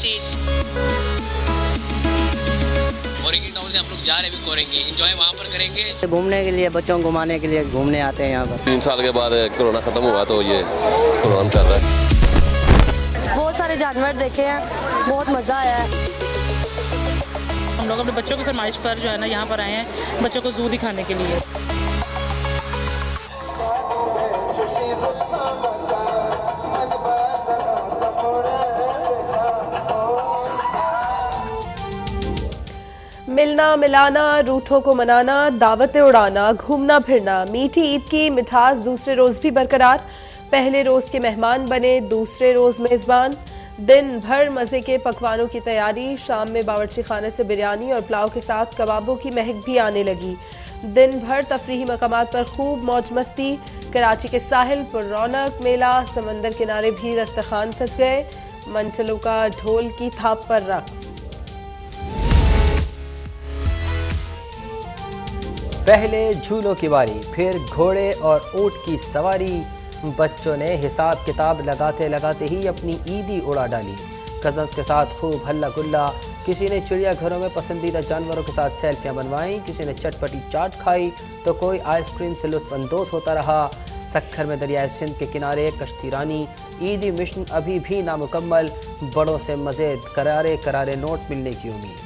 Eid. कोरेंगी town से हम लोग जा रहे हैं, कोरेंगी एंजॉय वहाँ पर करेंगे। घूमने के लिए, बच्चों को घुमाने के लिए घूमने आते हैं यहाँ पर। 3 साल के बाद कोरोना खत्म हुआ तो ये प्रोग्राम चल रहा है। बहुत सारे जानवर देखे हैं, बहुत मजा आया है। हम लोग अपने बच्चों की फरमाइश पर जो है ना यहाँ पर आए हैं, बच्चों को जू दिखाने के लिए। मिलना मिलाना, रूठों को मनाना, दावतें उड़ाना, घूमना फिरना, मीठी ईद की मिठास दूसरे रोज भी बरकरार। पहले रोज के मेहमान बने, दूसरे रोज मेजबान। दिन भर मजे के पकवानों की तैयारी। शाम में बावर्ची खाने से बिरयानी और पुलाव के साथ कबाबों की महक भी आने लगी। दिन भर तफरीही मकामात पर खूब मौज मस्ती। कराची के साहिल पर रौनक मेला, समंदर किनारे भी दस्तरखान सज गए। मंचलों का ढोल की थाप पर रक्स। पहले झूलों की बारी, फिर घोड़े और ऊंट की सवारी। बच्चों ने हिसाब किताब लगाते लगाते ही अपनी ईदी उड़ा डाली। कजन्स के साथ खूब हल्ला गुल्ला। किसी ने चिड़ियाघरों में पसंदीदा जानवरों के साथ सेल्फियां बनवाईं, किसी ने चटपटी चाट खाई तो कोई आइसक्रीम से लुत्फानंदोज होता रहा। सक्खर में दरियाए सिंध के किनारे कश्ती रानी। ईदी मिशन अभी भी नामुकम्मल, बड़ों से मज़ीद करारे करारे नोट मिलने की उम्मीद।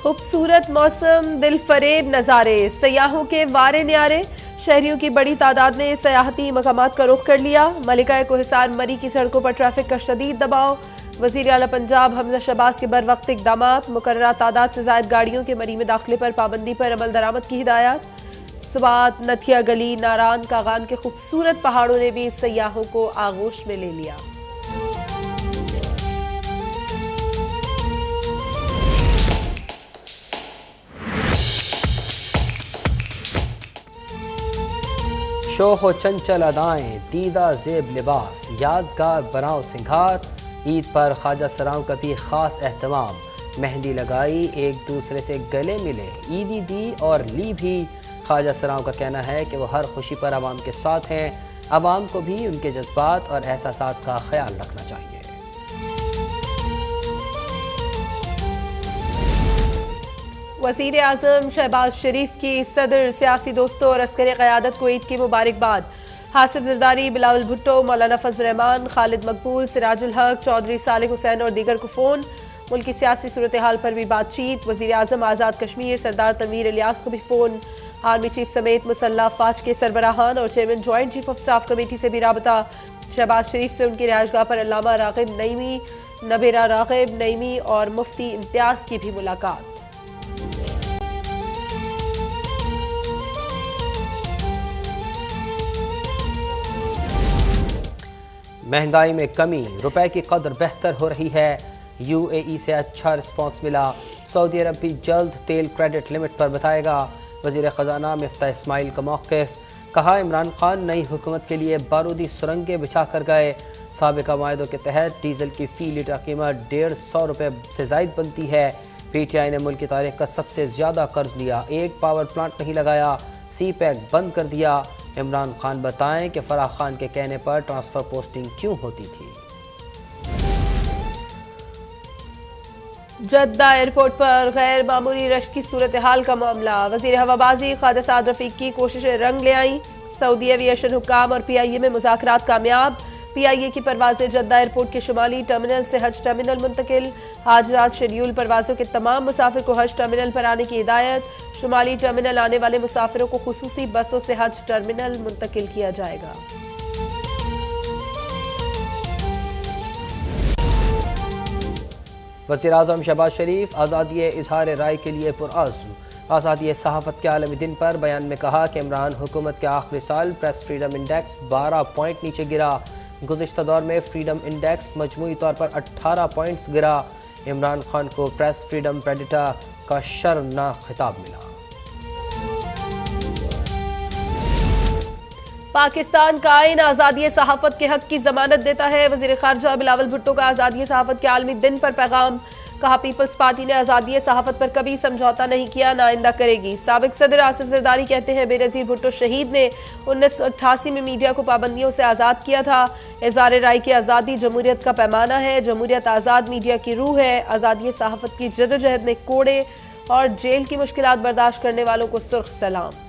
खूबसूरत मौसम, दिल फरेब नज़ारे, सयाहों के वारे न्यारे। शहरियों की बड़ी तादाद ने सयाहती मकामात का रुख कर लिया। मलिका कोहिसार मरी की सड़कों पर ट्रैफिक का शदीद दबाव। वज़ीर आला पंजाब हमजा शहबाज के बरवक्त इक़दामात। मुकर्ररा तादाद से ज़ायद गाड़ियों के मरी में दाखिले पर पाबंदी पर अमल दरामद की हिदायत। स्वात, नथिया गली, नारान कागान के खूबसूरत पहाड़ों ने भी सयाहों को आगोश में ले लिया। शोखो चंचल अदाएं, दीदा जेब लिबास, यादगार बनाओ सिंगार। ईद पर ख्वाजा सराओं का भी खास एहतमाम। मेहंदी लगाई, एक दूसरे से गले मिले, ईदी दी और ली भी। ख्वाजा सराओं का कहना है कि वो हर खुशी पर आवाम के साथ हैं। आवाम को भी उनके जज्बात और एहसासात का ख्याल रखना चाहिए। वज़ीर आज़म शहबाज शरीफ की सदर, सियासी दोस्तों और अस्करी क़यादत को ईद की मुबारकबाद। हासिफ ज़रदारी, बिलावल भुट्टो, मौलाना फजल रहमान, खालिद मकबूल, सिराजुल हक, चौधरी सालिक हुसैन और दीगर को फ़ोन। मुल्क की सियासी सूरत हाल पर भी बातचीत। वज़ीर आज़म आज़ाद कश्मीर सरदार तनवीर इलियास को भी फ़ोन। आर्मी चीफ समेत मुसल्लह फ़ौज के सरबराहान और chairman joint chief of staff committee से भी राबता। शहबाज शरीफ से उनकी रिहाइशगाह पर अल्लामा राग़िब नईमी, नबीरा राग़िब नईमी और मुफ्ती इम्तियाज़ की भी मुलाकात। महंगाई में कमी, रुपए की कदर बेहतर हो रही है। यूएई से अच्छा रिस्पांस मिला। सऊदी अरब भी जल्द तेल क्रेडिट लिमिट पर बताएगा। वज़ीर ख़जाना मिफ्ताह इस्माइल का मौक़िफ़, कहा इमरान खान नई हुकूमत के लिए बारूदी सुरंगें बिछा कर गए। साबिक़ा मायदों के तहत डीजल की फ़ी लीटर कीमत 150 रुपये से ज़ायद बनती है। पीटीआई ने मुल्क की तारीख का सबसे ज़्यादा कर्ज लिया, एक पावर प्लांट नहीं लगाया, सी पैक बंद कर दिया। इमरान खान बताएं कि फराह खान के कहने पर ट्रांसफर पोस्टिंग क्यों होती थी। जद्दा एयरपोर्ट पर गैर मामूली रश की सूरत हाल का मामला। वज़ीर हवाबाजी ख्वाजा साद रफ़ीक की कोशिशें रंग ले आईं। सऊदी एविएशन हुक्काम और PIA में मुज़ाकरात कामयाब। PIA की परवाज़ें जद्दा एयरपोर्ट के शुमाली टर्मिनल से हज टर्मिनल मुंतकिल। आज रात शेड्यूल परवाज़ों के तमाम मुसाफिर को हज टर्मिनल पर आने की हिदायत। शुमाली टर्मिनल आने वाले मुसाफिरों को खुसूसी बसों से हज टर्मिनल मुंतकिल किया जाएगा। वज़ीर आज़म शहबाज शरीफ आज़ादी इजहार राय के लिए पुरआज़्म। आज़ादी सहाफ़त के आलमी दिन पर बयान में कहा कि इमरान हुकूमत के आखिरी साल प्रेस फ्रीडम इंडेक्स 12 पॉइंट नीचे गिरा। गुज़िश्ता दौर में फ्रीडम इंडेक्स मजमूई तौर पर 18 पॉइंट्स गिरा। इमरान खान को प्रेस फ्रीडम प्रेडिटर का शर्मनाक खिताब मिला। पाकिस्तान का आईन आज़ादी सहाफ़त के हक की ज़मानत देता है। वज़ीर ख़ारजा बिलावल भुट्टो का आज़ादी सहाफ़त के आलमी दिन पर पैगाम। कहा पीपल्स पार्टी ने आज़ादी सहाफत पर कभी समझौता नहीं किया, ना आइंदा करेगी। साबिक सदर आसिफ जरदारी कहते हैं बेनज़ीर भुट्टो शहीद ने 1988 में मीडिया को पाबंदियों से आज़ाद किया था। इज़हार राय की आज़ादी जमहूरियत का पैमाना है, जमहूरियत आज़ाद मीडिया की रूह है। आज़ादी सहाफत की जदोजहद में कोड़े और जेल की मुश्किलात बर्दाश्त करने वालों को सुर्ख सलाम।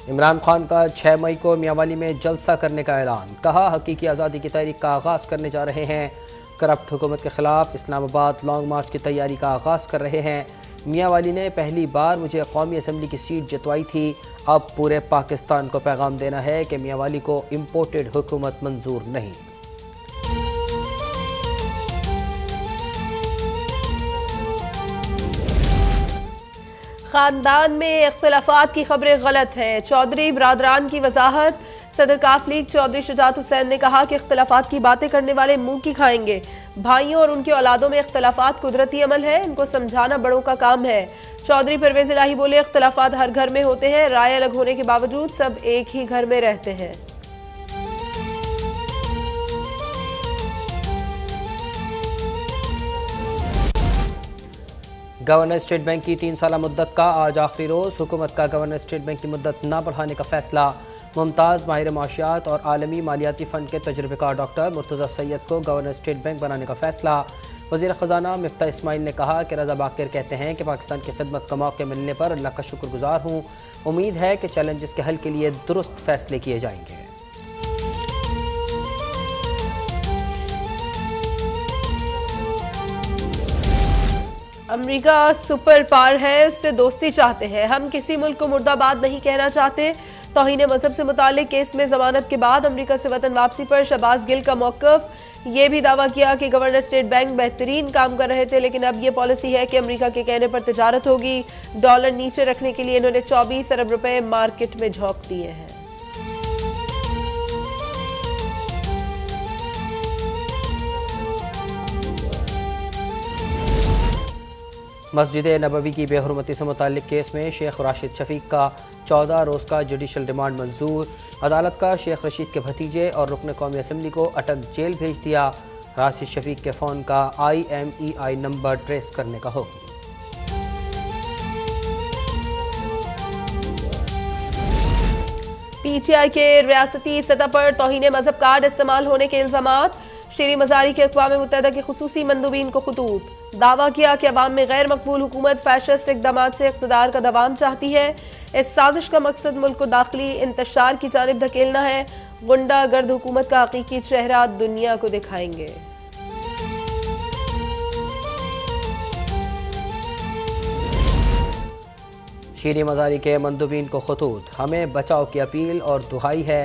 इमरान खान का 6 मई को मियांवाली में जलसा करने का ऐलान। कहा हकीकी आज़ादी की तहरीक का आगाज़ करने जा रहे हैं। करप्ट हुकूमत के खिलाफ इस्लामाबाद लॉन्ग मार्च की तैयारी का आगाज़ कर रहे हैं। मियांवाली ने पहली बार मुझे कौमी असम्बली की सीट जतवाई थी। अब पूरे पाकिस्तान को पैगाम देना है कि मियांवाली को इम्पोर्टेड हुकूमत मंजूर नहीं। खानदान में इख्तिलाफात की खबरें गलत हैं, चौधरी बरादरान की वजाहत। सदर काफ लीग चौधरी शुजात हुसैन ने कहा कि इख्तिलाफात की बातें करने वाले मुंह की खाएंगे। भाइयों और उनके औलादों में इख्तिलाफात कुदरती अमल है, इनको समझाना बड़ों का काम है। चौधरी परवेज इलाही बोले इख्तिलाफात हर घर में होते हैं, राय अलग होने के बावजूद सब एक ही घर में रहते हैं। गवर्नर स्टेट बैंक की 3 साला मुद्दत का आज आखिरी रोज़। हुकूमत का गवर्नर स्टेट बैंक की मुद्दत न बढ़ाने का फैसला। मुमताज़ माहिर माशियात और आलमी मालियाती फ़ंड के तजुर्बेकार डॉक्टर मुर्तज़ा सैयद को गवर्नर स्टेट बैंक बनाने का फैसला। वज़ीर ख़जाना मिफ्ता इस्माइल ने कहा कि रज़ा बाकिर कहते हैं कि पाकिस्तान की खिदमत का मौका मिलने पर अल्लाह का शुक्रगुजार हूँ। उम्मीद है कि चैलेंजेस के हल के लिए दुरुस्त फैसले किए जाएंगे। अमेरिका सुपर पावर है, उससे दोस्ती चाहते हैं। हम किसी मुल्क को मुर्दाबाद नहीं कहना चाहते। तौहीन मजहब से मुतालिक केस में जमानत के बाद अमेरिका से वतन वापसी पर शहबाज गिल का मौक़िफ़। ये भी दावा किया कि गवर्नर स्टेट बैंक बेहतरीन काम कर रहे थे, लेकिन अब ये पॉलिसी है कि अमेरिका के कहने पर तिजारत होगी। डॉलर नीचे रखने के लिए इन्होंने 24 अरब रुपए मार्केट में झोंक दिए हैं। मस्जिद नबवी की बेहुरमती से मुताल्लिक केस में शेख राशिद शफीक का 14 रोज़ का जुडिशल रिमांड मंजूर। अदालत का शेख रशीद के भतीजे और रुकन कौमी असम्बली को अटक जेल भेज दिया। राशिद शफीक के फ़ोन का IMEI नंबर ट्रेस करने का हुक्म। PTI के रियासती सतह पर तौहीन मजहब कार्ड इस्तेमाल होने के इल्जामात। शेरी मजारी के अक़वाम मुत्तहिदा के खुसूसी मंदूबीन को खतूत। दावा किया कि अवाम में गैर मकबूल हुकूमत फैशिस्ट इक़दाम से इक़्तिदार का दवाम चाहती है। इस साजिश का मकसद मुल्क को दाखिली इंतशार की जानिब धकेलना है। गुंडा गर्द हुकूमत का हकीकी चेहरा दुनिया को दिखाएंगे। शेरी मजारी के मंदूबीन को खतूत। हमें बचाव की अपील और दुहाई है।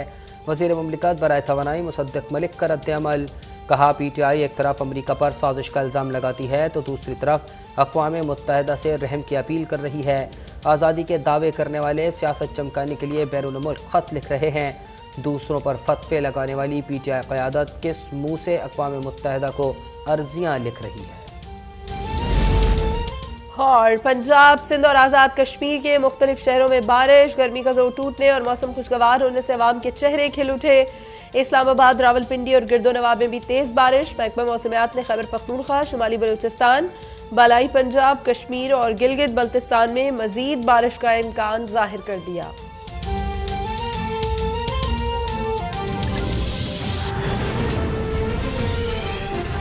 वज़ीर मुमलिकत बराए तवानाई मुसद्दिक़ मलिक का रद्द-ए-अमल। कहा PTI एक तरफ अमेरिका पर साजिश का इल्ज़ाम लगाती है तो दूसरी तरफ अक़वाम मुत्तहिदा से रहम की अपील कर रही है। आज़ादी के दावे करने वाले सियासत चमकाने के लिए बैरून मुल्क ख़त लिख रहे हैं। दूसरों पर फतवे लगाने वाली PTI क़यादत किस मुँह से अक़वाम मुत्तहिदा को अर्जियाँ लिख रही है। और पंजाब, सिंध और आज़ाद कश्मीर के मुख्तलिफ शहरों में बारिश, गर्मी का जोर टूटने और मौसम खुशगवार होने से अवाम के चेहरे खिल उठे। इस्लामाबाद, रावलपिंडी और गिरदोनवाब में भी तेज़ बारिश। महकमा मौसमियात ने खैबर पख्तूनख्वा, शुमाली बलूचिस्तान, बालाई पंजाब, कश्मीर और गिलगित बल्तिस्तान में मजीद बारिश का इम्कान जाहिर कर दिया।